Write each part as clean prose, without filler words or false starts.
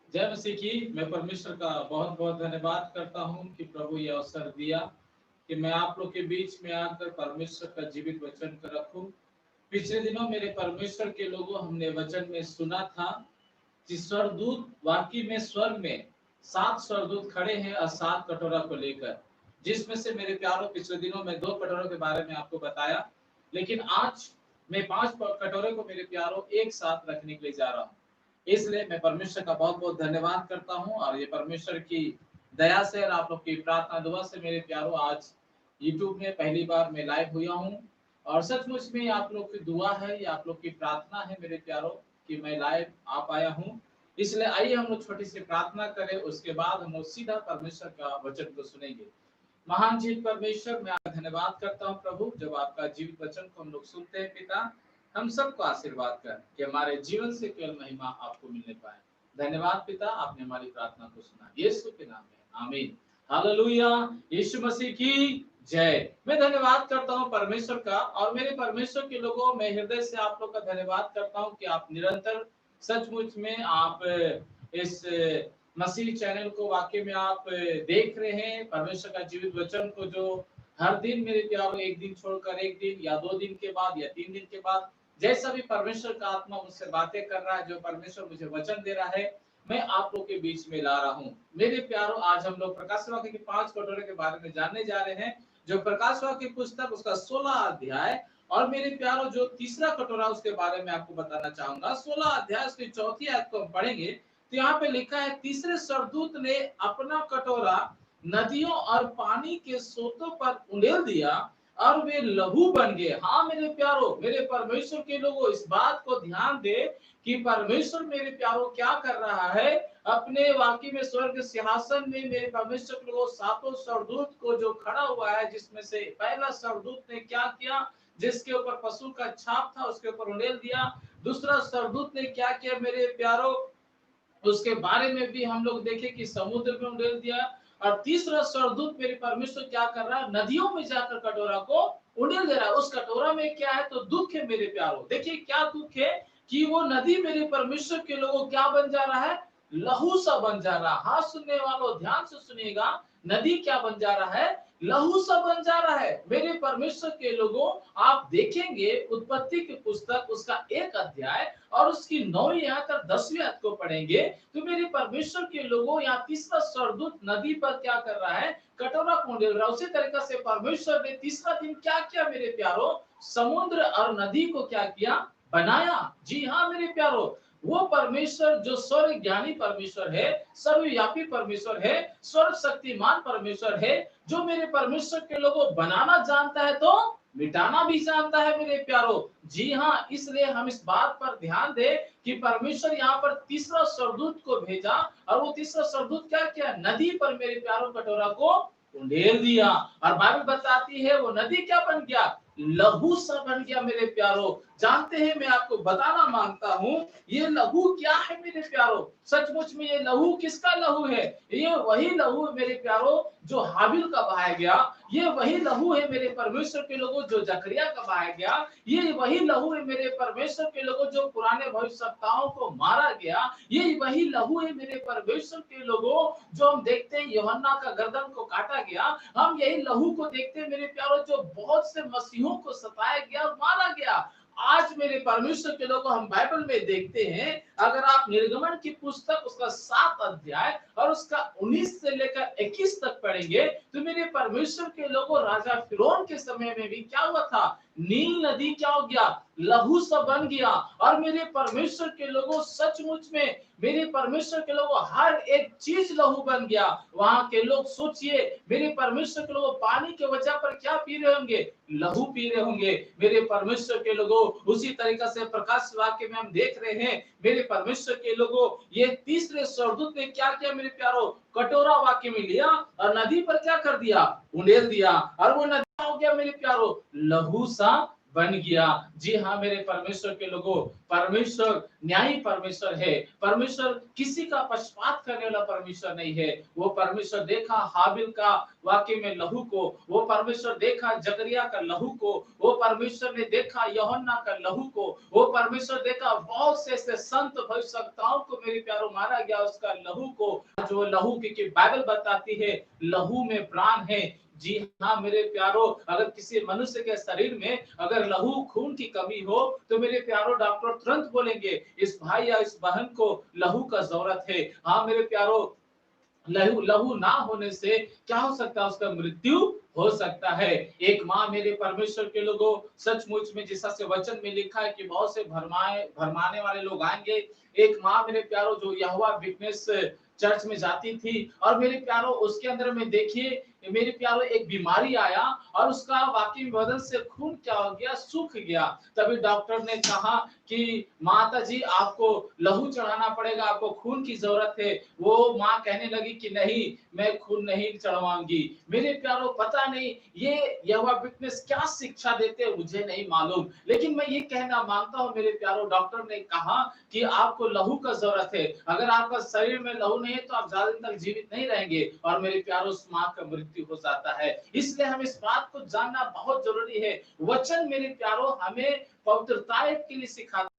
जय मसीह की। मैं परमेश्वर का बहुत बहुत धन्यवाद करता हूं कि प्रभु ये अवसर दिया कि मैं आप लोग के बीच में आकर परमेश्वर का जीवित वचन कर रखूं। पिछले दिनों मेरे परमेश्वर के लोगों हमने वचन में सुना था कि स्वर्गदूत वाकई में स्वर्ग में 7 स्वर्गदूत खड़े हैं और 7 कटोरा को लेकर, जिसमें से मेरे प्यारों पिछले दिनों में 2 कटोरों के बारे में आपको बताया, लेकिन आज मैं 5 कटोरे को मेरे प्यारों एक साथ रखने के लिए जा रहा हूँ। इसलिए मैं परमेश्वर का बहुत बहुत धन्यवाद करता हूँ और ये परमेश्वर की दया से और आप लोग की प्रार्थना दुआ से मेरे प्यारों आज यूट्यूब में पहली बार मैं लाइव हुआ हूँ। और सचमुच में आप लोग की दुआ है, ये आप लोग की प्रार्थना है मेरे प्यारों कि मैं लाइव आ पाया हूँ। इसलिए आइए हम लोग छोटी सी प्रार्थना करें, उसके बाद हम लोग सीधा परमेश्वर का वचन को सुनेंगे। महान जीवित परमेश्वर, मैं आपका धन्यवाद करता हूँ प्रभु, जब आपका जीवित वचन को हम लोग सुनते हैं पिता, हम सबको आशीर्वाद कर कि हमारे जीवन से केवल महिमा आपको मिलने पाए। धन्यवाद पिता, आपने हमारी प्रार्थना को सुना, यीशु के नाम में आमीन। हालेलुया। यीशु मसीह की जय। मैं धन्यवाद करता हूँ परमेश्वर का, और मेरे परमेश्वर के लोगों, मैं हृदय से आप लोग का धन्यवाद करता हूँ कि आप निरंतर सचमुच में आप इस मसीह चैनल को वाकई में आप देख रहे हैं, परमेश्वर का जीवित वचन को, जो हर दिन मेरे प्यारों एक दिन छोड़कर एक दिन या 2 दिन के बाद या 3 दिन के बाद जैसा भी परमेश्वर का आत्मा मुझसे बातें कर रहा है, जो परमेश्वर मुझे वचन दे रहा है, मैं आप लोग के बीच में ला रहा हूँ। मेरे प्यारों, आज हम लोग प्रकाश वाक्य के 5 कटोरे के बारे में जानने जा रहे हैं, जो प्रकाश वाक्य की पुस्तक उसका 16 अध्याय, और मेरे प्यारों जो तीसरा कटोरा उसके बारे में आपको बताना चाहूंगा। 16 अध्याय उसकी चौथी आयत को हम पढ़ेंगे तो यहाँ पे लिखा है, तीसरे स्वर्गदूत ने अपना कटोरा नदियों और पानी के सोतों पर उंडेल दिया और वे लहू बन गए। हाँ मेरे प्यारों, मेरे परमेश्वर के लोगों, इस बात को ध्यान दे कि परमेश्वर मेरे प्यारों क्या कर रहा है। अपने वाकई में स्वर्ग सिंहासन में मेरे परमेश्वर के लोगों, 7 स्वर्गदूत को जो खड़ा हुआ है, जिसमें से पहला स्वर्गदूत ने क्या किया, जिसके ऊपर पशु का छाप था उसके ऊपर उंडेल दिया। दूसरा स्वर्गदूत ने क्या किया मेरे प्यारों, उसके बारे में भी हम लोग देखें कि समुद्र में उंडेल दिया। और तीसरा स्वर्गदूत मेरे परमेश्वर क्या कर रहा है, नदियों में जाकर कटोरा को उंडेल दे रहा है। उस कटोरा में क्या है, तो दुख है मेरे प्यारों। देखिए क्या दुख है कि वो नदी मेरे परमेश्वर के लोगों क्या बन जा रहा है, लहू सा बन जा रहा है। हाँ सुनने वालों ध्यान से सुनिएगा, नदी क्या बन जा रहा है, लहू सा बन जा रहा है। मेरे परमेश्वर के लोगों, आप देखेंगे उत्पत्ति की पुस्तक उसका 1 अध्याय और उसकी 9वीं आयत तक 10वीं आयत को पढ़ेंगे तो मेरे परमेश्वर के लोगों, यहाँ तीसरा स्वर्गदूत नदी पर क्या कर रहा है, कटोरा को उंडेल रहा है। उसी तरीके से परमेश्वर ने तीसरा दिन क्या किया मेरे प्यारों, समुद्र और नदी को क्या किया, बनाया। जी हाँ मेरे प्यारों, वो परमेश्वर जो सर्व ज्ञानी परमेश्वर है, सर्वव्यापी परमेश्वर है, सर्व शक्तिमान परमेश्वर है, जो मेरे परमेश्वर के लोगों बनाना जानता है तो मिटाना भी जानता है मेरे प्यारों। जी हाँ, इसलिए हम इस बात पर ध्यान दें कि परमेश्वर यहाँ पर तीसरा स्वर्गदूत को भेजा, और वो तीसरा स्वर्गदूत क्या किया, नदी पर मेरे प्यारों कटोरा को उंडेल दिया। और बाइबल बताती है वो नदी क्या बन गया, लहू सा बन गया मेरे प्यारों। जानते हैं, मैं आपको बताना मांगता हूँ ये लहू क्या है मेरे प्यारों। सचमुच में ये लहू किसका लहू है, ये वही लहू है मेरे प्यारों जो हाबिल का बहाया गया। ये वही लहू है मेरे परमेश्वर के लोगों जो जकरिया का बहाया गया। ये वही लहू है मेरे परमेश्वर के लोगों जो पुराने भविष्यवक्ताओं को मारा गया। ये वही लहू है मेरे परमेश्वर के लोगों जो हम देखते हैं यूहन्ना का गर्दन को काटा गया। हम यही लहू को देखते हैं मेरे प्यारों जो बहुत से मसीहों को सताया गया और मारा गया। आज मेरे परमेश्वर के लोगों, हम बाइबल में देखते हैं, अगर आप निर्गमन की पुस्तक उसका 7 अध्याय और उसका 19 से लेकर 21 तक पढ़ेंगे तो मेरे परमेश्वर के लोगों, राजा फिरौन के समय में भी क्या हुआ था, नील नदी क्या हो गया, लहू सा बन गया। और मेरे परमेश्वर के लोगों, सचमुच में मेरे परमेश्वर के लोगों हर एक चीज लहू बन गया। वहां के लोग सोचिए, मेरे परमेश्वर के लोगों पानी के वजह पर क्या पी रहे होंगे, लहू पी रहे होंगे मेरे परमेश्वर के लोगों। उसी तरीके से प्रकाश वाक्य में हम देख रहे हैं मेरे परमेश्वर के लोगों, ये तीसरे स्वर्गदूत ने क्या किया मेरे प्यारों, कटोरा वाक्य में लिया और नदी पर क्या कर दिया, उंडेल दिया। और वो नदी हो गया मेरे प्यारों, लहू सा बन गया। जी हाँ मेरे परमेश्वर के लोगों, परमेश्वर न्यायी परमेश्वर है। परमेश्वर किसी का पक्षपात करने वाला परमेश्वर नहीं है। वो परमेश्वर देखा हाबिल का वाकई में लहू को, वो परमेश्वर देखा जकरिया का लहू को, वो परमेश्वर ने देखा यूहन्ना का लहू को, वो परमेश्वर देखा बहुत से ऐसे संत भविष्यवक्ताओं को मेरे प्यारो मारा गया उसका लहू को। जो लहू की बाइबल बताती है लहू में प्राण है। जी हाँ मेरे प्यारो, अगर किसी मनुष्य के शरीर में अगर लहू खून की कमी हो तो मेरे प्यारो डॉक्टर तुरंत बोलेंगे इस भाई या इस बहन को लहू का जरूरत है। हाँ मेरे प्यारो, लहू लहू ना होने से क्या हो सकता है, उसका मृत्यु हो सकता है। एक माँ मेरे परमेश्वर के लोगों, सचमुच में जैसा से वचन में लिखा है कि बहुत से भरमाने वाले लोग आएंगे। एक माँ मेरे प्यारो जो यहोवा विटनेस चर्च में जाती थी और मेरे प्यारो उसके अंदर में देखिए मेरे प्यारो एक बीमारी आया और उसका वाकई बदन से खून क्या हो गया, सूख गया। तभी डॉक्टर ने कहा कि माता जी आपको लहू चढ़ाना पड़ेगा, आपको खून की जरूरत है। वो माँ कहने लगी कि नहीं मैं खून नहीं चढ़वाऊंगी। मेरे प्यारो पता नहीं ये यहोवा विटनेस क्या शिक्षा देते हैं मुझे नहीं मालूम, लेकिन मैं ये कहना मानता हूँ मेरे प्यारो डॉक्टर ने कहा कि आपको लहू का जरूरत है। अगर आपका शरीर में लहू नहीं है तो आप ज्यादा दिन तक जीवित नहीं रहेंगे और मेरे प्यारो उस माँ का मृत्यु हो जाता है। इसलिए हम इस बात को जानना बहुत जरूरी है। वचन मेरे प्यारो हमें पवित्रता के लिए सिखाता,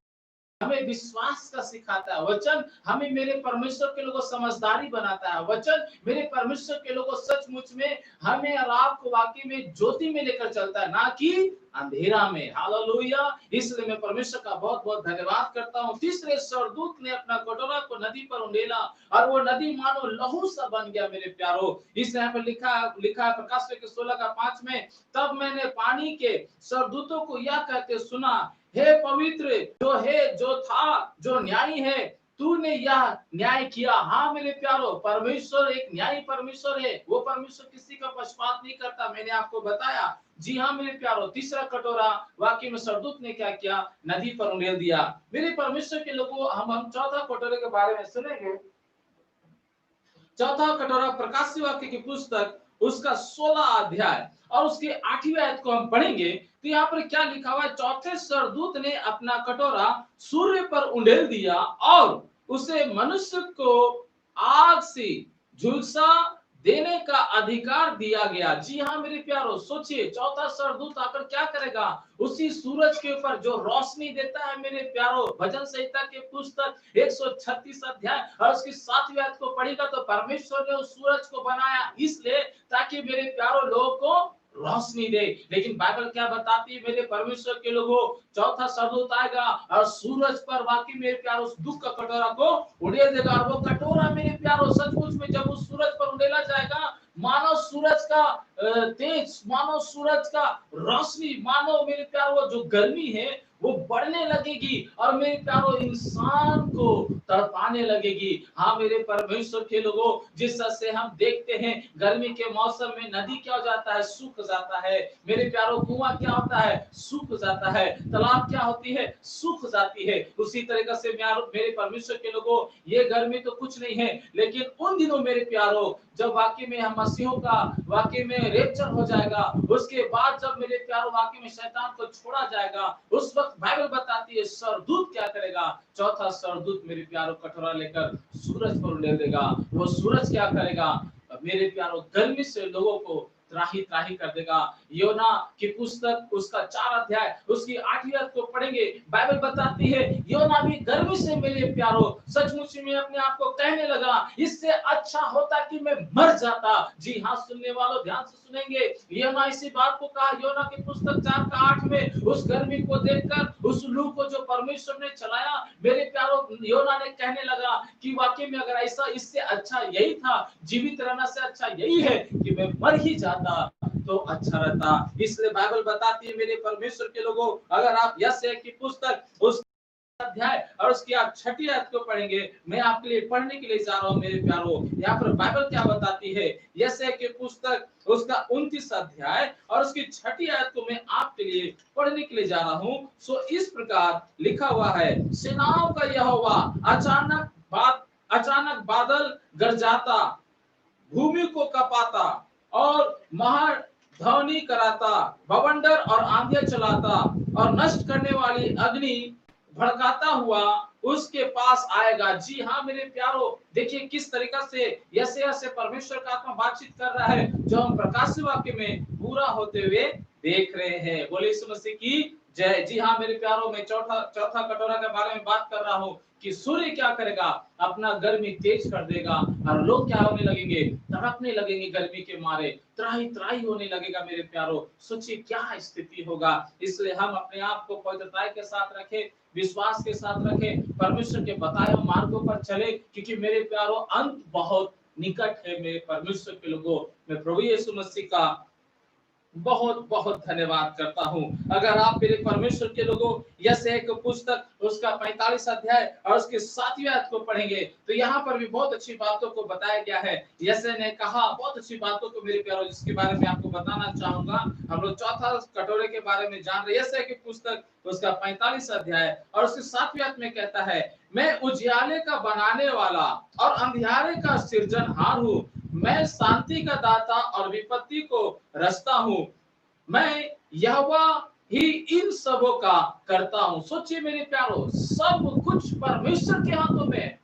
हमें विश्वास का सिखाता है। वचन हमें मेरे परमेश्वर के लोगों समझदारी बनाता है। वचन मेरे परमेश्वर के लोगों सचमुच में हमें और आपको वाकई में ज्योति में लेकर चलता है, ना कि अंधेरा में। हालेलुया। इसलिए मैं परमेश्वर का बहुत बहुत धन्यवाद करता हूँ। तीसरे स्वर्गदूत ने अपना कटोरा को नदी पर उंडेला और वो नदी मानो लहू सा बन गया मेरे प्यारो। इस यहाँ पर लिखा है प्रकाश के 16:5 में, तब मैंने पानी के स्वर्गदूतों को यह कहते सुना, हे पवित्र जो है जो था जो न्यायी है, तूने यह न्याय किया। हाँ मेरे प्यारो, परमेश्वर एक न्यायी परमेश्वर है। वो परमेश्वर किसी का पक्षपात नहीं करता, मैंने आपको बताया। जी हाँ मेरे प्यारो, तीसरा कटोरा वाकई में स्वर्गदूत ने क्या किया, नदी पर उंडेल दिया। मेरे परमेश्वर के लोगों, हम चौथा कटोरे के बारे में सुनेंगे। चौथा कटोरा प्रकाशित वाक्य की पुस्तक उसका 16 अध्याय और उसके 8वीं आयत को हम पढ़ेंगे तो यहाँ पर क्या लिखा हुआ है, चौथे स्वर्गदूत ने अपना कटोरा सूर्य पर उंडेल दिया और उसे मनुष्य को आग से झुलसा देने का अधिकार दिया गया। जी हाँ मेरे प्यारो, सोचिए चौथा स्वर्गदूत आकर क्या करेगा, उसी सूरज के ऊपर जो रोशनी देता है मेरे प्यारो, भजन संहिता के पुस्तक 136 अध्याय और उसकी 7वीं आयत को पढ़ेगा तो परमेश्वर ने उस सूरज को बनाया इसलिए ताकि मेरे प्यारो लोगों को रोशनी दे। लेकिन बाइबल क्या बताती है मेरे परमेश्वर के लोगों, चौथा स्वर्गदूत आएगा और सूरज पर वाकई मेरे प्यारो उस दुख का कटोरा को उड़ेल देगा। और वो कटोरा मेरे प्यारो सचमुच में जब उस सूरज पर उड़ेला जाएगा, मानो सूरज का तेज, मानो सूरज का रोशनी, मानो मेरे प्यारो वो जो गर्मी है वो बढ़ने लगेगी और मेरे प्यारो इंसान को तड़पाने लगेगी। हाँ मेरे परमेश्वर के लोगों, जिस तरह से हम देखते हैं गर्मी के मौसम में नदी क्या हो जाता है, सूख जाता है। मेरे प्यारो कुआं क्या होता है, सूख जाता है। तालाब क्या होती है, सूख जाती है। उसी तरीके से मेरे परमेश्वर के लोगों, ये गर्मी तो कुछ नहीं है, लेकिन उन दिनों मेरे प्यारो जब वाकई में हम मसीहों का वाकई में रेप्चर हो जाएगा, उसके बाद जब मेरे प्यारो वाकई में शैतान को छोड़ा जाएगा, उस वक्त बाइबल बताती है स्वर्गदूत क्या करेगा, चौथा स्वर्गदूत मेरे प्यारो कटोरा लेकर सूरज पर उड़ेल देगा। वो सूरज क्या करेगा, मेरे प्यारो गर्मी से लोगों को त्राही त्राही कर देगा। योना की पुस्तक उसका 4 अध्याय उसकी 8वीं आयत को पढ़ेंगे, बाइबल बताती है योना भी गर्मी से मेरे प्यारो सचमुच में अपने आप को कहने लगा, इससे अच्छा होता कि मैं मर जाता। जी हाँ सुनने वालों ध्यान से सुनेंगे, योना इसी बात को कहा। योना की पुस्तक 4:8 में उस गर्मी को देखकर, उस लू को जो परमेश्वर ने चलाया, मेरे प्यारो योना ने कहने लगा कि वाकई में अगर ऐसा इससे अच्छा यही था, जीवित रहना से अच्छा यही है कि मैं मर ही जाता तो अच्छा रहता। इसलिए बाइबल बताती है मेरे परमेश्वर के लोगों, अगर आप यशायाह की पुस्तक उस अध्याय और उसकी आप 6वीं आयत को पढ़ेंगे, मैं आपके लिए पढ़ने के लिए जा रहा हूं मेरे प्यारो। यहाँ पर बाइबल क्या बताती है, यशायाह की पुस्तक उसका 29 अध्याय और उसकी 6वीं आयत को मैं आपके लिए पढ़ने के लिए जा रहा हूं। सो इस प्रकार लिखा हुआ है, सेनाओं का यहोवा अचानक बादल गरजाता, भूमि को कपाता और महाध्वनि कराता, बवंडर और आंधियां चलाता और नष्ट करने वाली अग्नि भड़काता हुआ उसके पास आएगा। जी हाँ मेरे प्यारो, देखिए किस तरीका से यशायाह से परमेश्वर का आत्मा बातचीत कर रहा है, जो हम प्रकाशित वाक्य में पूरा होते हुए देख रहे हैं। बोले यीशु मसीह की जय। जी हाँ मेरे प्यारो, मैं चौथा कटोरा के बारे में बात कर रहा हूँ कि सूर्य क्या करेगा, अपना गर्मी तेज कर देगा और लोग क्या होने लगेंगे, तड़पने लगेंगे गर्मी के मारे, त्राही त्राही होने लगेगा। मेरे प्यारो सोचिए क्या स्थिति होगा। इसलिए हम अपने आप को पवित्रता के साथ रखें, विश्वास के साथ रखें, परमेश्वर के बताए हुए मार्गों पर चले, क्योंकि मेरे प्यारो अंत बहुत निकट है। मेरे परमेश्वर के लोगों, मैं प्रभु यीशु मसीह का बहुत बहुत धन्यवाद करता हूं। अगर आप मेरे परमेश्वर के लोगों यशायाह की पुस्तक उसका 45 अध्याय और उसके 7वें आयत को पढ़ेंगे तो यहाँ पर भी बहुत अच्छी बातों को बताया गया है। यशायाह ने कहा बहुत अच्छी बातों को मेरे प्यारों, जिसके बारे में आपको बताना चाहूंगा। हम लोग चौथा कटोरे के बारे में जान रहे। यशायाह की पुस्तक उसका 45 अध्याय और उसके 7वें आयत में कहता है, मैं उजियाले का बनाने वाला और अंधियारे का सृजनहार हूँ, मैं शांति का दाता और विपत्ति को रचता हूँ, मैं यहोवा ही इन सबों का करता हूँ। सोचिए मेरे प्यारो, सब कुछ परमेश्वर के हाथों में,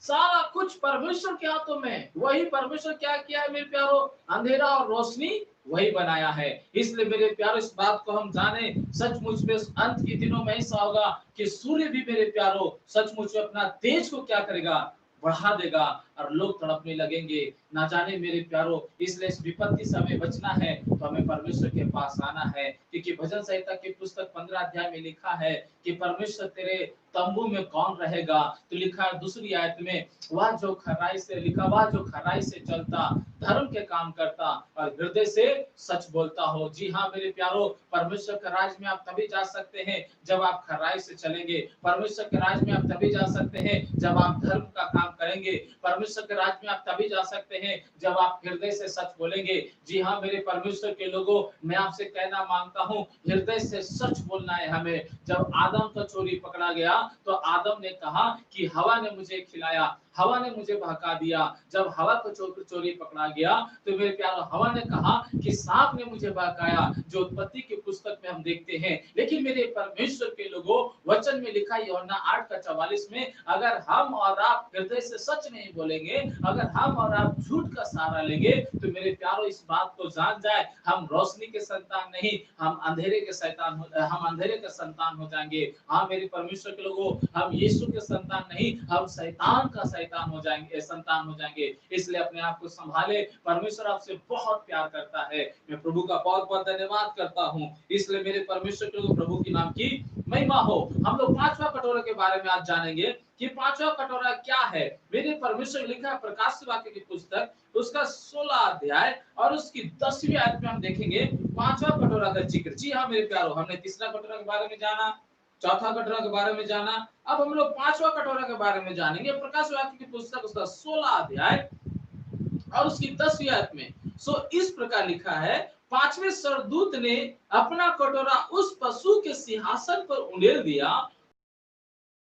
सारा कुछ परमेश्वर के हाथों में। वही परमेश्वर क्या किया है मेरे प्यारो, अंधेरा और रोशनी वही बनाया है। इसलिए मेरे प्यारो इस बात को हम जाने, सचमुच में अंत के दिनों में ऐसा होगा कि सूर्य भी मेरे प्यारो सचमुच में अपना तेज को क्या करेगा, बढ़ा देगा और लोग तड़पने लगेंगे, ना जाने मेरे प्यारो। इसलिए इस विपत्ति से हमें बचना है तो हमें परमेश्वर के पास आना है, क्योंकि भजन संहिता की पुस्तक 15 अध्याय में लिखा है कि परमेश्वर तेरे तंबू में कौन रहेगा। तो लिखा है दूसरी आयत में, वह जो खराई से लिखा, वह जो खराई से चलता, धर्म के काम करता और हृदय से सच बोलता हो। जी हाँ मेरे प्यारो, परमेश्वर के राज में आप तभी जा सकते हैं जब आप खराई से चलेंगे। परमेश्वर के राज में आप तभी जा सकते हैं जब आप धर्म का काम करेंगे। परमेश्वर के राज में आप तभी जा सकते हैं जब आप हृदय से सच बोलेंगे। जी हाँ मेरे परमेश्वर के लोगों, मैं आपसे कहना मांगता हूँ, हृदय से सच बोलना है हमें। जब आदम का चोरी पकड़ा गया तो आदम ने कहा कि हवा ने मुझे खिलाया, हवा ने मुझे बहका दिया। जब हवा को चोरी पकड़ा गया तो मेरे प्यारो हवा ने कहा कि सांप ने मुझे बहकाया, जो उत्पत्ति की पुस्तक में हम देखते हैं। लेकिन मेरे परमेश्वर के लोगों, वचन में लिखा यूहन्ना 8:44 में, अगर हम और आप हृदय से सच नहीं बोलेंगे, अगर हम और आप झूठ का सहारा लेंगे, तो मेरे प्यारो इस बात को जान जाए, हम रोशनी के संतान नहीं, हम अंधेरे के संतान हो जाएंगे। हाँ मेरे परमेश्वर के लोगों, हम यीशु के संतान नहीं, हम शैतान का संतान हो जाएंगे। इसलिए अपने आप को संभाले, परमेश्वर आपसे बहुत प्यार करता है। मैं प्रभु का बहुत बहुत धन्यवाद करता हूँ। इसलिए मेरे परमेश्वर के लोगों, प्रभु की नाम की महिमा हो। हम लोग 5वां कटोरा के बारे में आज जानेंगे कि 5वां कटोरा क्या है। मेरे परमेश्वर लिखा है प्रकाशित वाक्य की पुस्तक उसका 16 अध्याय और उसकी 10वीं आयत में हम देखेंगे 5वां कटोरा का जिक्र। जी हाँ मेरे प्यारो, हमने तीसरा कटोरा के बारे में जाना, चौथा कटोरा के बारे में जाना, अब हम लोग 5वां कटोरा के बारे में जानेंगे। प्रकाशित वाक्य की पुस्तक उसका 16 अध्याय और उसकी 10वीं आयत में। सो इस प्रकार लिखा है, 5वें स्वर्गदूत ने अपना कटोरा उस पशु के सिंहासन पर उंडेल दिया,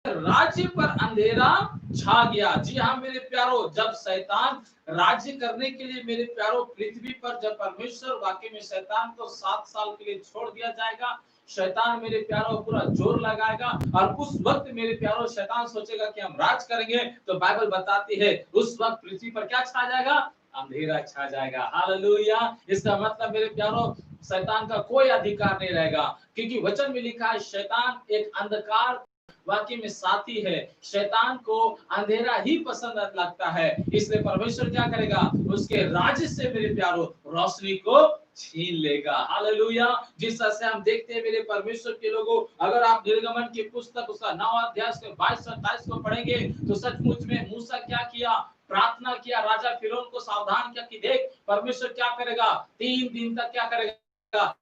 राज्य पर अंधेरा छा गया। जी हाँ मेरे प्यारो, जब शैतान राज्य करने के लिए मेरे प्यारो पृथ्वी पर, जब परमेश्वर वाकई में शैतान को 7 साल के लिए छोड़ दिया जाएगा, शैतान मेरे प्यारो पूरा जोर लगाएगा और उस वक्त मेरे प्यारो शैतान सोचेगा कि हम राज करेंगे, तो बाइबल बताती है उस वक्त पृथ्वी पर क्या छा जाएगा, अंधेरा छा जाएगा। हालेलुया। इसका मतलब मेरे प्यारो शैतान का कोई अधिकार नहीं रहेगा, क्योंकि वचन में लिखा है शैतान एक अंधकार वाकई में साथी है, शैतान को अंधेरा ही पसंद लगता है। इसलिए परमेश्वर क्या करेगा, उसके राज्य से मेरे प्यारो रोशनी को छीन लेगा। हालेलुया। जिस तरह से हम देखते हैं मेरे परमेश्वर के लोगों, अगर आप निर्गमन की पुस्तक उसका 9वां अध्याय 22-27 को पढ़ेंगे तो सचमुच में मूसा क्या किया, प्रार्थना किया, राजा फिरौन को सावधान किया कि देख परमेश्वर क्या करेगा, 3 दिन तक क्या करेगा,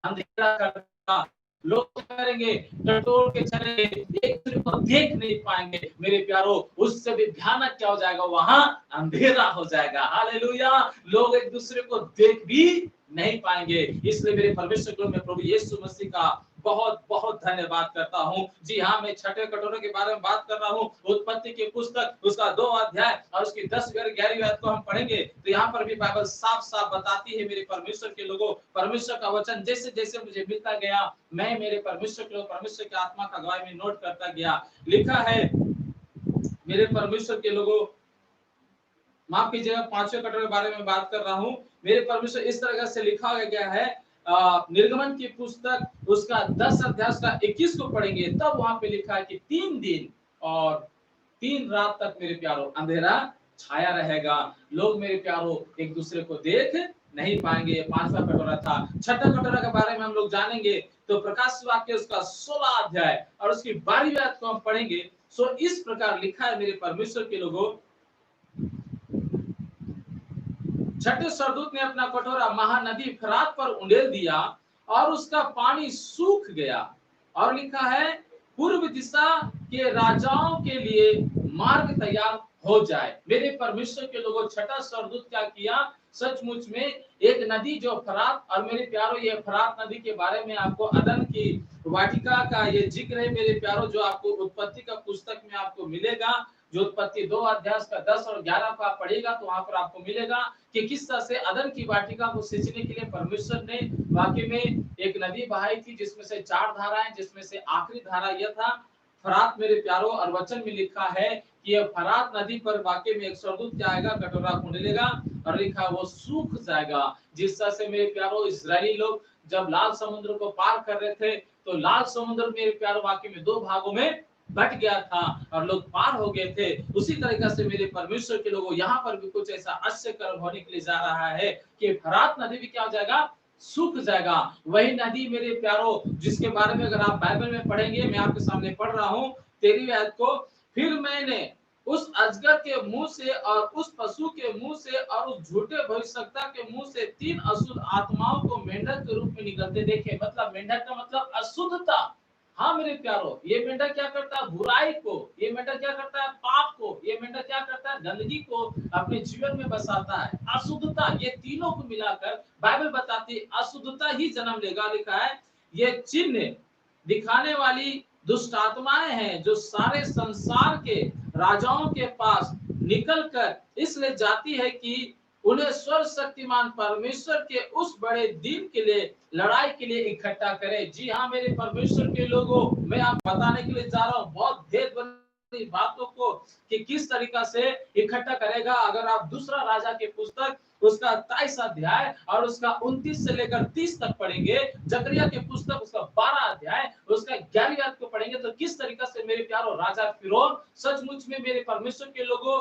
अंधेरा करेगा, लोग करेंगे टटोल के चलेंगे, एक दूसरे को देख नहीं पाएंगे। मेरे प्यारो उससे भी भयानक क्या हो जाएगा, वहां अंधेरा हो जाएगा। हालेलुया। लोग एक दूसरे को देख भी नहीं पाएंगे। इसलिए मेरे परमेश्वर को मैं प्रभु यीशु मसीह का बहुत बहुत धन्यवाद करता हूँ। जी हाँ, मैं छठे कटोरे के बारे में बात कर रहा हूँ। उत्पत्ति की पुस्तक उसका 2 अध्याय और उसकी 10 और 11वीं आयत को हम पढ़ेंगे तो यहाँ पर भी बाइबल साफ साफ बताती है मेरे परमेश्वर के लोगों, परमेश्वर का वचन जैसे जैसे मुझे मिलता गया, मैं मेरे परमेश्वर के लोग, परमेश्वर की आत्मा का गवाही में नोट करता गया। लिखा है मेरे परमेश्वर के लोगों, माफ कीजिएगा, 5वें कटोरे के बारे में बात कर रहा हूँ। मेरे परमेश्वर इस तरह से लिखा गया है, निर्गमन की पुस्तक उसका 10 अध्याय उसका 21 को पढ़ेंगे तब वहां पे लिखा है कि 3 दिन और 3 रात तक मेरे प्यारो अंधेरा छाया रहेगा, लोग मेरे प्यारो एक दूसरे को देख नहीं पाएंगे। ये 5वां कटोरा था। छठा कटोरा के बारे में हम लोग जानेंगे तो प्रकाश वाक्य उसका 16 अध्याय और उसकी 12वीं आयत को हम पढ़ेंगे। सो इस प्रकार लिखा है मेरे परमेश्वर के लोगों, छठे सरदूत ने अपना कटोरा महानदी फरात पर उंडेल दिया और उसका पानी सूख गया और लिखा है पूर्व दिशा के राजाओं के लिए मार्ग तैयार हो जाए। मेरे परमेश्वर के लोगों, छठा सरदूत क्या किया, सचमुच में एक नदी जो फरात, और मेरे प्यारो ये फरात नदी के बारे में आपको अदन की वाटिका का ये जिक्र है मेरे प्यारो, जो आपको उत्पत्ति का पुस्तक में आपको मिलेगा। जो उत्पत्ति 2 अध्याय का 10 और 11 को आप पढ़ेगा तो वहां पर आपको मिलेगा कि किस तरह से अदन की वाटिका को सींचने के लिए परमेश्वर ने वाकई में एक नदी बहाई थी, जिसमें से 4 धाराएं, जिसमें से आखिरी धारा यह था फरात मेरे प्यारो। और वचन में लिखा है कि यह फरात नदी पर वाकई में एक सरदूत क्या आएगा, कटोरा खुंडेलेगा और लिखा वो सूख जाएगा। जिस तरह से मेरे प्यारो इस्राएली लोग जब लाल समुद्र को पार कर रहे थे तो लाल समुद्र मेरे प्यारो वाकई में 2 भागों में बट गया था और लोग पार हो गए थे। उसी तरीके से मेरे परमेश्वर के लोगों, यहाँ पर भी कुछ ऐसा आश्चर्य कर्म होने के लिए जा रहा है कि फरात नदी भी क्या हो जाएगा, सूख जाएगा। वही नदी मेरे प्यारो जिसके बारे में अगर आप बाइबल में पढ़ेंगे, मैं आपके सामने पढ़ रहा हूँ 13वीं आयत को, फिर मैंने उस अजगर के मुंह से और उस पशु के मुंह से और उस झूठे भविष्यवक्ता के मुंह से 3 अशुद्ध आत्माओं को मेंढक के रूप में निकलते देखे। मतलब मेंढक का मतलब अशुद्धता। हाँ मेरे प्यारो, ये मेंढक क्या करता है, बुराई को, ये मेंढक क्या करता है, पाप को, ये मेंढक क्या करता है, गंदगी को अपने जीवन में बसाता है, अशुद्धता। ये तीनों को मिलाकर बाइबल बताती है अशुद्धता ही जन्म लेगा। लिखा है ये चिन्ह दिखाने वाली दुष्ट आत्माएं हैं जो सारे संसार के राजाओं के पास निकलकर इसलिए जाती है कि उन्हें सर्वशक्तिमान परमेश्वर के उस बड़े दिन के लिए लड़ाई के लिए इकट्ठा करे। जी हाँ मेरे परमेश्वर के लोगों, मैं आप बताने के लिए जा रहा हूँ बहुत भेद वाली बातों को कि किस तरीका से इकट्ठा करेगा। अगर आप दूसरा राजा के पुस्तक उसका 23 अध्याय और उसका 29 से लेकर 30 तक पढ़ेंगे, जकरिया के पुस्तक उसका 12 अध्याय उसका 11वीं आयत को पढ़ेंगे तो किस तरीका से मेरे प्यारो राजा फिरौन सचमुच में मेरे परमेश्वर के लोगों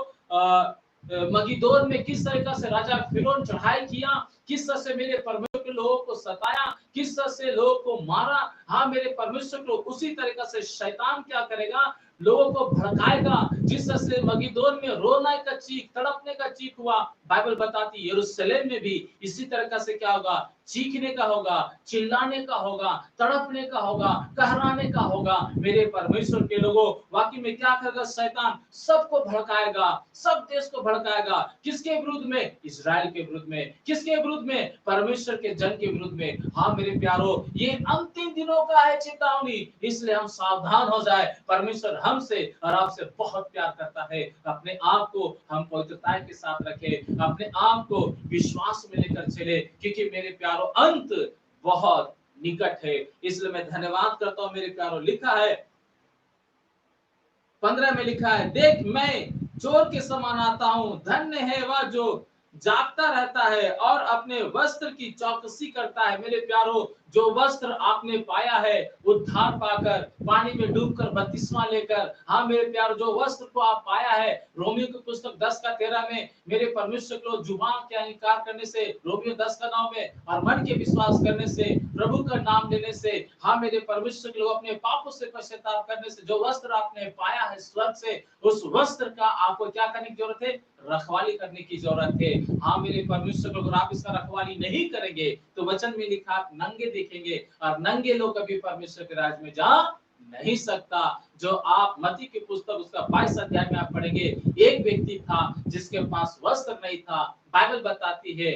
मगिदोन में किस तरीका से राजा फिरौन चढ़ाई किया, किस तरह से मेरे परमेश्वर के लोगों को सताया, किस तरह से लोगों को मारा। हाँ मेरे परमेश्वर को उसी तरीका से शैतान क्या करेगा, लोगों को भड़काएगा। जिस तरह से मगिदोन में रोने का चीख, तड़पने का चीख हुआ, बाइबल बताती यरूशलेम में भी इसी तरीका से क्या होगा, चीखने का होगा, चिल्लाने का होगा, तड़पने का होगा, कहराने का होगा। मेरे परमेश्वर के लोगों, वाकई में क्या करेगा शैतान, सबको भड़काएगा, सब देश को भड़काएगा। किसके विरुद्ध में, इजराइल के विरुद्ध में। किसके विरुद्ध में, परमेश्वर के जन के विरुद्ध में। हाँ मेरे प्यारो, ये अंतिम दिनों का है चेतावनी, इसलिए हम सावधान हो जाए। परमेश्वर हमसे और आपसे बहुत प्यार करता है। अपने आप को हम पवित्रता के साथ रखें, अपने आप को विश्वास में लेकर चले, क्योंकि मेरे प्यारो अंत बहुत निकट है। इसलिए मैं धन्यवाद करता हूं मेरे प्यारो। लिखा है 15 में लिखा है, देख मैं चोर के समान आता हूं, धन्य है वह जो जागता रहता है और अपने वस्त्र की चौकसी करता है। मेरे प्यारो, जो वस्त्र आपने पाया है उद्धार पाकर, पानी में डूबकर बपतिस्मा लेकर, हाँ मेरे प्यारो जो वस्त्र को आप पाया है, रोमियो की पुस्तक 10 का 13 में मेरे परमेश्वर को जुबान का इनकार करने से, रोमियो 10 का 9 में, और मन के विश्वास करने से, प्रभु का नाम लेने से, हाँ मेरे परमेश्वर के लोग अपने पापों से पश्चाताप करने से जो वस्त्र आपने पाया है स्वर्ग से, उस वस्त्र का आपको क्या करने की जरूरत है, रखवाली करने की जरूरत है। हाँ मेरे परमेश्वर लोग, आप इसका रखवाली नहीं करेंगे तो वचन में लिखा आप नंगे देखेंगे और नंगे लोग कभी परमेश्वर के राज में जा नहीं सकता। जो आप मत्ती की पुस्तक उसका 22 अध्याय में आप पढ़ेंगे, एक व्यक्ति था जिसके पास वस्त्र नहीं था। बाइबल बताती है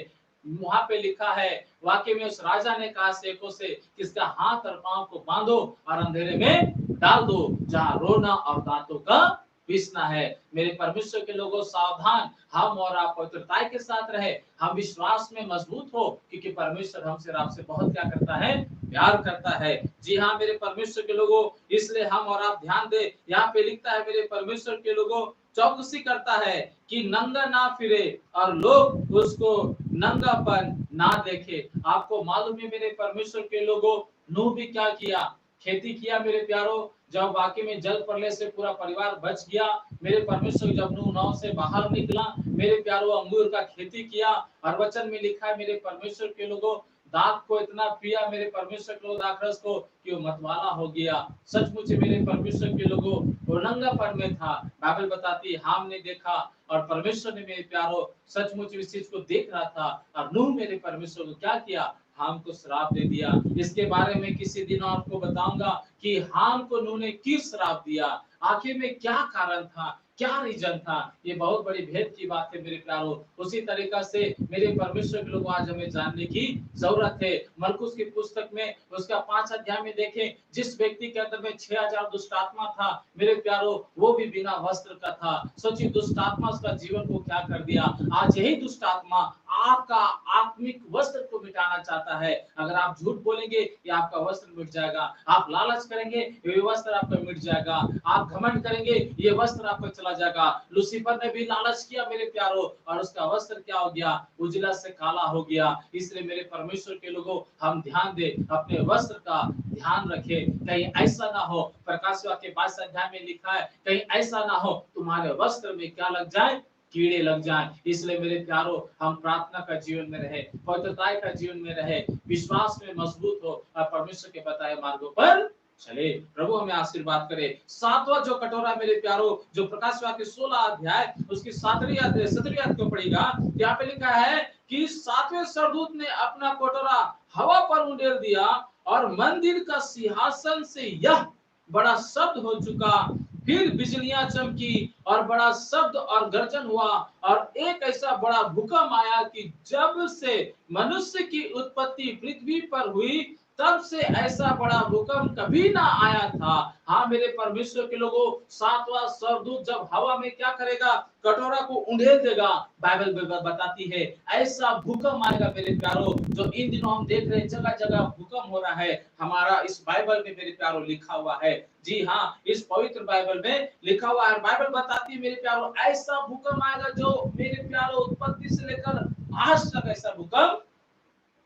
वहां पे लिखा है, वाकई में उस राजा ने कहा सेवकों से कि इसका हाथ और पांव को बांधो और अंधेरे में डाल दो, जहां रोना और दांतों का पीसना है। मेरे परमेश्वर के लोगों, सावधान, हम और आप पवित्रताई के साथ रहे, हम विश्वास में मजबूत हो, क्योंकि परमेश्वर हमसे और आपसे बहुत क्या करता है, प्यार करता है। जी हाँ मेरे परमेश्वर के लोगों, इसलिए हम और आप ध्यान दे, यहाँ पे लिखता है मेरे परमेश्वर के लोगों, चौकसी करता है कि नंगा ना फिरे और लोग उसको नंगापन ना देखे। आपको मालूम है मेरे परमेश्वर के लोगों, नूह भी क्या किया, खेती किया मेरे प्यारो। जब वाकई में जल प्रलय से पूरा परिवार बच गया, मेरे परमेश्वर जब नूह नाव से बाहर निकला, मेरे प्यारो अंगूर का खेती किया, और वचन में लिखा है मेरे परमेश्वर के लोगों, दाख को इतना पिया मेरे परमेश्वर के लोग दाखरस को, कि वो मतवाला हो गया। सचमुच मेरे परमेश्वर के लोगों, वो नंगापन में था। बाइबल बताती है हमने देखा, और परमेश्वर ने मेरे प्यारो सचमुच इस चीज को देख रहा था, और नूह मेरे परमेश्वर को क्या किया, हमको श्राप दे दिया। इसके बारे में किसी दिन आपको बताऊंगा कि हमको नूह ने किस श्राप दिया, आखिर में क्या कारण था, क्या रीजन था। ये बहुत बड़ी भेद की बात है मेरे प्यारो। उसी तरीका से मेरे परमेश्वर के लोग आज हमें जानने की जरूरत है। मरकुस की पुस्तक में उसका 5 अध्याय में देखें, जिस व्यक्ति के अंदर में 6000 दुष्ट आत्मा था मेरे प्यारो, वो भी बिना वस्त्र का था। सोचिए दुष्ट आत्मा उसका जीवन को क्या कर दिया। आज यही दुष्ट आत्मा आपका आत्मिक वस्त्र को मिटाना चाहता है। अगर आप झूठ बोलेंगे ये आपका वस्त्र मिट जाएगा, आप लालच करेंगे ये वस्त्र आपका मिट जाएगा, आप घमंड करेंगे ये वस्त्र आपका चला जाएगा। लूसीफर ने भी लालच किया मेरे प्यारो, और उसका वस्त्र क्या हो गया, उजला से काला हो गया। इसलिए मेरे परमेश्वर के लोगों, हम ध्यान दे, अपने वस्त्र का ध्यान रखें। कहीं ऐसा ना हो, प्रकाश वाक्य 22 अध्याय में लिखा है, कहीं ऐसा ना हो तुम्हारे वस्त्र में क्या लग जाए, कीड़े लग जाएं। इसलिए मेरे प्यारो, हम प्रार्थना का जीवन में रहे, पवित्रता का जीवन में रहे, विश्वास में मजबूत हो, और परमेश्वर के बताए मार्गों पर चले। प्रभु हमें आशीर्वाद करे। सातवां जो कटोरा मेरे प्यारो, जो प्रकाश वाक्य 16 अध्याय उसकी 7वीं 17वीं आयत को पढ़ेगा, यहाँ पे लिखा है कि 7वें सरदूत ने अपना कटोरा हवा पर उंडेल दिया, और मंदिर का सिंहासन से यह बड़ा शब्द हो चुका, फिर बिजलियां चमकी और बड़ा शब्द और गर्जन हुआ, और एक ऐसा बड़ा भूकंप आया कि जब से मनुष्य की उत्पत्ति पृथ्वी पर हुई, तब से ऐसा बड़ा भूकंप कभी ना आया था। हाँ मेरे परमेश्वर के लोगों, 7वां स्वर्गदूत जब हवा में क्या करेगा, कटोरा को उंडेल देगा। बाइबल बताती है ऐसा भूकंप आएगा मेरे प्यारो, जो इन दिनों हम देख रहे हैं जगह जगह भूकंप हो रहा है। हमारा इस बाइबल में मेरे प्यारो लिखा हुआ है, जी हाँ इस पवित्र बाइबल में लिखा हुआ है। बाइबल बताती है मेरे प्यारो, ऐसा भूकंप आएगा जो मेरे प्यारो उत्पत्ति से लेकर आज तक ऐसा भूकंप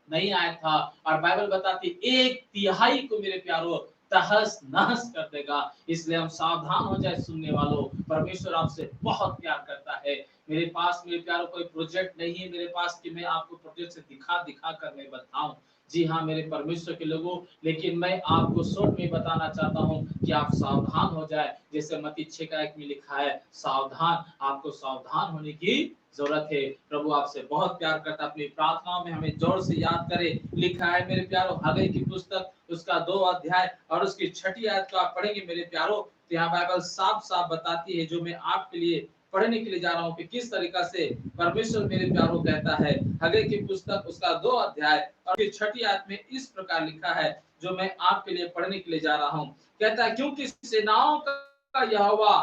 नहीं आया था। और बाइबल बताती 1/3 को मेरे प्यारो तहस नहस कर देगा। इसलिए हम सावधान हो जाए सुनने वालों, परमेश्वर आपसे बहुत प्यार करता है। मेरे पास मेरे प्यारो कोई प्रोजेक्ट नहीं है मेरे पास कि मैं आपको प्रोजेक्ट से दिखा दिखा कर मैं बताऊं। जी हाँ मेरे परमेश्वर के लोगों, लेकिन मैं आपको शॉर्ट में बताना चाहता हूँ कि आप सावधान हो जाए। जैसे मत्ती 6:1 में लिखा है, सावधान, आपको सावधान होने की जरूरत है। प्रभु आपसे बहुत प्यार करता, अपनी प्रार्थनाओं में हमें जोर से याद करे। लिखा है मेरे प्यारो हगै की पुस्तक उसका 2 अध्याय और उसकी 6ठी आयत को आप पढ़ेंगे मेरे प्यारो, तो यहाँ बाइबल साफ साफ बताती है, जो मैं आपके लिए पढ़ने के लिए जा रहा हूँ कि किस तरीका से परमेश्वर मेरे प्यारो कहता है। हगै की पुस्तक उसका 2 अध्याय और 6ठी आयत में इस प्रकार लिखा है, जो मैं आपके लिए पढ़ने के लिए जा रहा हूँ। कहता है, क्योंकि सेनाओं का यहोवा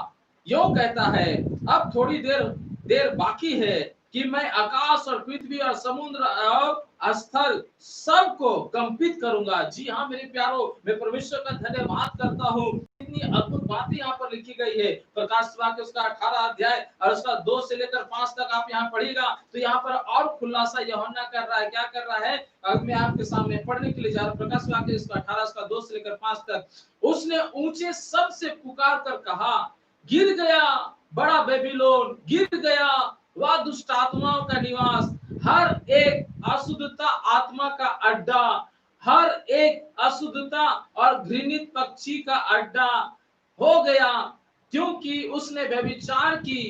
यो कहता है, अब थोड़ी देर देर बाकी है कि मैं आकाश और पृथ्वी और समुद्र और स्थल सबको कंपित करूंगा। जी हाँ मेरे प्यारो, मैं परमेश्वर का धन्यवाद करता हूँ, इतनी अद्भुत बातें यहाँ पर लिखी गई है। प्रकाश वाक्य उसका 18 अध्याय और उसका 2 से लेकर 5 तक आप यहाँ पढ़िएगा, तो यहाँ पर और खुलासा यूहन्ना कर रहा है। क्या कर रहा है, अब मैं आपके सामने पढ़ने के लिए जा रहा हूँ। प्रकाश वाक्य इसका 18 उसका 2 से लेकर 5 तक। उसने ऊंचे शब्द से पुकार कर कहा, गिर गया बड़ा बेबीलोन, गिर गया वह दुष्ट आत्माओं का निवास, हर एक अशुद्धता आत्मा का अड्डा, हर एक अशुद्धता और घृणित पक्षी का अड्डा हो गया, क्योंकि उसने व्यभिचार की।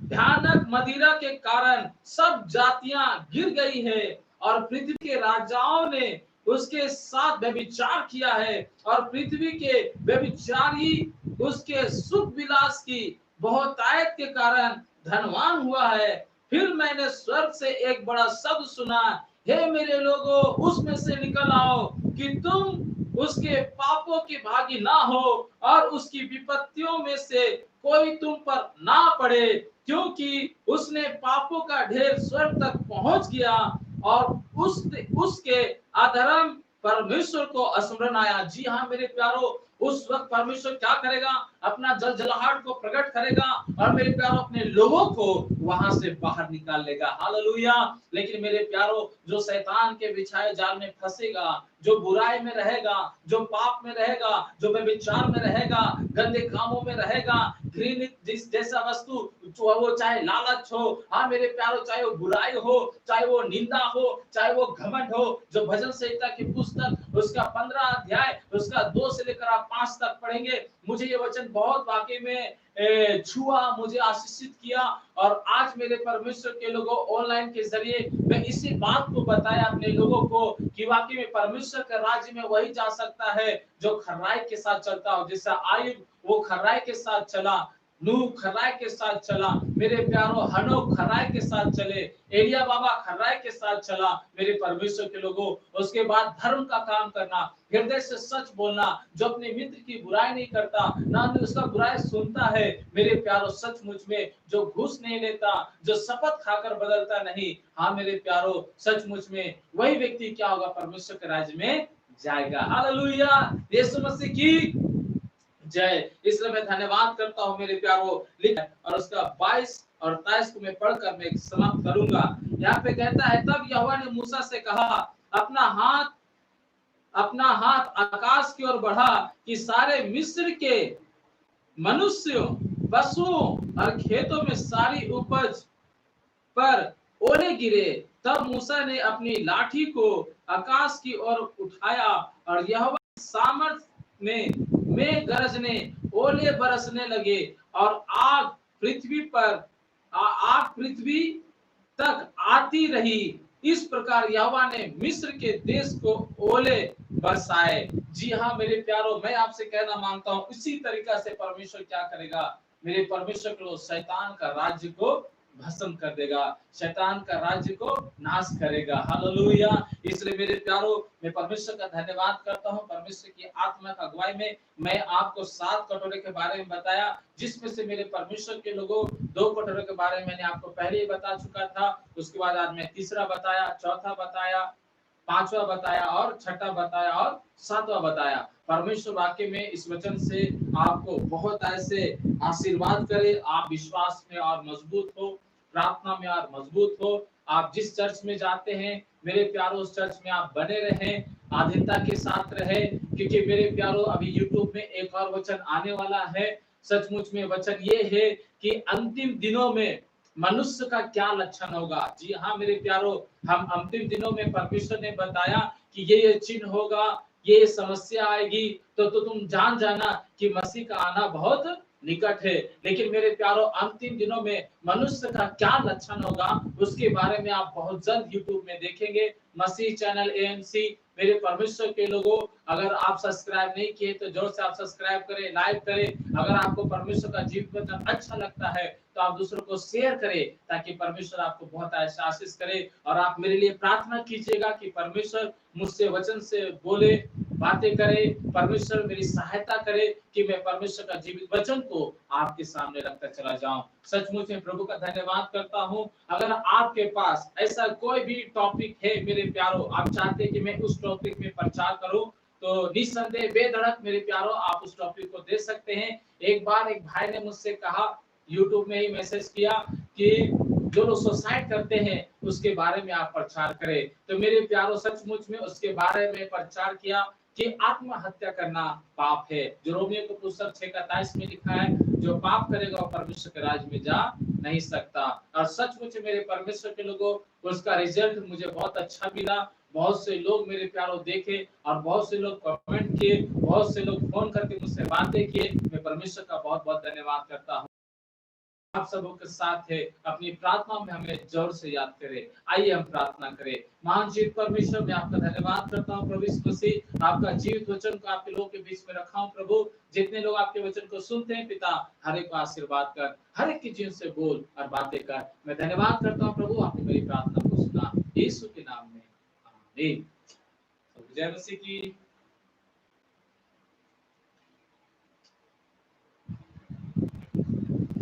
भयानक मदिरा के कारण सब जातियां गिर गई है, और पृथ्वी के राजाओं ने उसके साथ व्यभिचार किया है, और पृथ्वी के व्यभिचारी उसके सुख विलास की बहुतायत के कारण धनवान हुआ है। फिर मैंने स्वर्ग से एक बड़ा शब्द सुना, हे मेरे लोगों, उसमें से निकल आओ कि तुम उसके पापों के भागी ना हो और उसकी विपत्तियों में से कोई तुम पर ना पड़े, क्योंकि उसने पापों का ढेर स्वर्ग तक पहुंच गया और उसके अधर्म परमेश्वर को स्मरण आया। जी हाँ मेरे प्यारो, उस वक्त परमेश्वर क्या करेगा, अपना जलजलाहट को प्रकट करेगा और मेरे प्यारो अपने लोगों को वहां से बाहर निकाल लेगा। हालेलुया। लेकिन मेरे प्यारो, जो शैतान के बिछाए जाल में फंसेगा, जो बुराई में रहेगा, जो पाप में रहेगा, जो व्यभिचार में रहेगा, गंदे कामों में रहेगा, घृणित जिस जैसा वस्तु, वो चाहे लालच हो, हाँ मेरे प्यारो, चाहे वो बुराई हो, चाहे वो निंदा हो, चाहे वो घमंड हो, जो भजन संहिता की पुस्तक उसका 15 अध्याय उसका 2 से लेकर आप 5 तक पढ़ेंगे, मुझे ये वचन बहुत वाकई में छुआ, मुझे आशीषित किया। और आज मेरे परमेश्वर के लोगों, ऑनलाइन के जरिए मैं इसी बात को बताया अपने लोगों को कि वाकई में परमेश्वर के राज्य में वही जा सकता है जो खराई के साथ चलता हो। जैसा आयुब वो खराई के साथ चला, नूह खराई के साथ चला, मेरे प्यारो हनोक खराई के साथ चले, एलिया बाबा खराई के साथ चला मेरे परमेश्वर के लोगों। उसके बाद धर्म का काम करना, हृदय से सच बोलना, जो अपने मित्र की बुराई नहीं करता, ना उसका बुराई सुनता है मेरे प्यारो, सचमुच में जो घूस नहीं लेता, जो शपथ खाकर बदलता नहीं, हाँ मेरे प्यारो सचमुच में वही व्यक्ति क्या होगा, परमेश्वर के राज्य में जाएगा। हालेलुया, यीशु मसीह की जय। इसलिए मैं धन्यवाद करता हूँ मेरे प्यारो। और उसका 22 और 23 को मैं पढ़कर मैं समाप्त करूंगा। यहाँ पे कहता है, तब यहोवा ने मूसा से कहा, अपना हाथ आकाश की ओर बढ़ा कि सारे मिस्र के मनुष्यों, पशुओं और खेतों में सारी उपज पर ओले गिरे। तब मूसा ने अपनी लाठी को आकाश की ओर उठाया और यहोवा के सामर्थ्य में गरजने, ओले बरसने लगे और आग पृथ्वी तक आती रही। इस प्रकार यहोवा ने मिस्र के देश को ओले बरसाए। जी हाँ मेरे प्यारो, मैं आपसे कहना मांगता हूँ, इसी तरीका से परमेश्वर क्या करेगा, मेरे परमेश्वर को शैतान का राज्य को भस्म कर देगा, शैतान का राज्य को नाश करेगा। हालेलुया। इसलिए मेरे प्यारो, मैं परमेश्वर का धन्यवाद करता हूँ। परमेश्वर की आत्मा का अगुवाई में मैं आपको 7 कटोरे के बारे में बताया, जिसमें से मेरे परमेश्वर के लोगों 2 कटोरे के बारे में मैंने आपको पहले ही बता चुका था। उसके बाद आज मैं तीसरा बताया, चौथा बताया, 5वां बताया और छठा बताया और 7वां बताया। परमेश्वर वाक्य में इस वचन से आपको बहुत ऐसे आशीर्वाद करे, आप विश्वास में और मजबूत हो, प्रार्थना में और मजबूत हो। आप जिस चर्च में जाते हैं मेरे प्यारो, उस चर्च में आप बने रहें, आधीनता के साथ रहे, क्योंकि मेरे प्यारो अभी यूट्यूब में एक और वचन आने वाला है। सचमुच में वचन ये है कि अंतिम दिनों में मनुष्य का क्या लक्षण होगा। जी हाँ मेरे प्यारो, हम अंतिम दिनों में परमेश्वर ने बताया कि ये चिन्ह होगा, ये समस्या आएगी, तो तुम जान जाना कि मसीह का आना बहुत निकट है। लेकिन मेरे प्यारो, अंतिम दिनों में मनुष्य का क्या लक्षण होगा उसके बारे में आप बहुत जल्द यूट्यूब में देखेंगे। मसीह चैनल एएमसी, मेरे परमेश्वर के लोगों, अगर आप सब्सक्राइब नहीं किए तो जोर से आप सब्सक्राइब करें, लाइक करें। अगर आपको परमेश्वर का जीवित वचन अच्छा लगता है तो आप दूसरों को शेयर करें, ताकि परमेश्वर आपको बहुत आशीष करे। और आप मेरे लिए प्रार्थना कीजिएगा कि परमेश्वर मुझसे वचन से बोले, बातें करे, परमेश्वर मेरी सहायता करे कि मैं परमेश्वर का जीवित वचन को आपके सामने रखकर चला जाऊं। सचमुच में प्रभु का धन्यवाद करता हूं। अगर आपके पास ऐसा कोई भी टॉपिक है मेरे प्यारो, आप चाहते हैं कि मैं उस टॉपिक में प्रचार करूं, तो निस्संदेह बेधड़क मेरे प्यारो आप उस टॉपिक को दे सकते हैं। एक बार एक भाई ने मुझसे कहा, यूट्यूब में ही मैसेज किया कि जो लोग सुसाइड करते हैं उसके बारे में आप प्रचार करें। तो मेरे प्यारो सचमुच में उसके बारे में प्रचार किया कि आत्महत्या करना पाप है, जो रोमियो को पुस्तक 6:23 में लिखा है, जो पाप करेगा वो परमेश्वर के राज्य में जा नहीं सकता। और सचमुच मेरे परमेश्वर के लोगों, उसका रिजल्ट मुझे बहुत अच्छा मिला। बहुत से लोग मेरे प्यारो देखे और बहुत से लोग कमेंट किए, बहुत से लोग फोन करके मुझसे बातें किए। मैं परमेश्वर का बहुत बहुत धन्यवाद करता हूँ। आप सबों के साथ है, अपनी प्रार्थना में हमें जोर से याद करें। आइए हम प्रार्थना करें। महान जीवित परमेश्वर, मैं आपका धन्यवाद करता हूँ प्रभु यीशु मसीह, आपका जीवित वचन को आपके लोगों के बीच में रखा हूँ प्रभु। जितने लोग आपके वचन को सुनते हैं पिता, हर एक को आशीर्वाद कर, हर एक की जीवन से बोल और बातें कर। मैं धन्यवाद करता हूँ प्रभु, आपने मेरी प्रार्थना को सुना, यीशु के नाम में आमीन। जय मसीह की।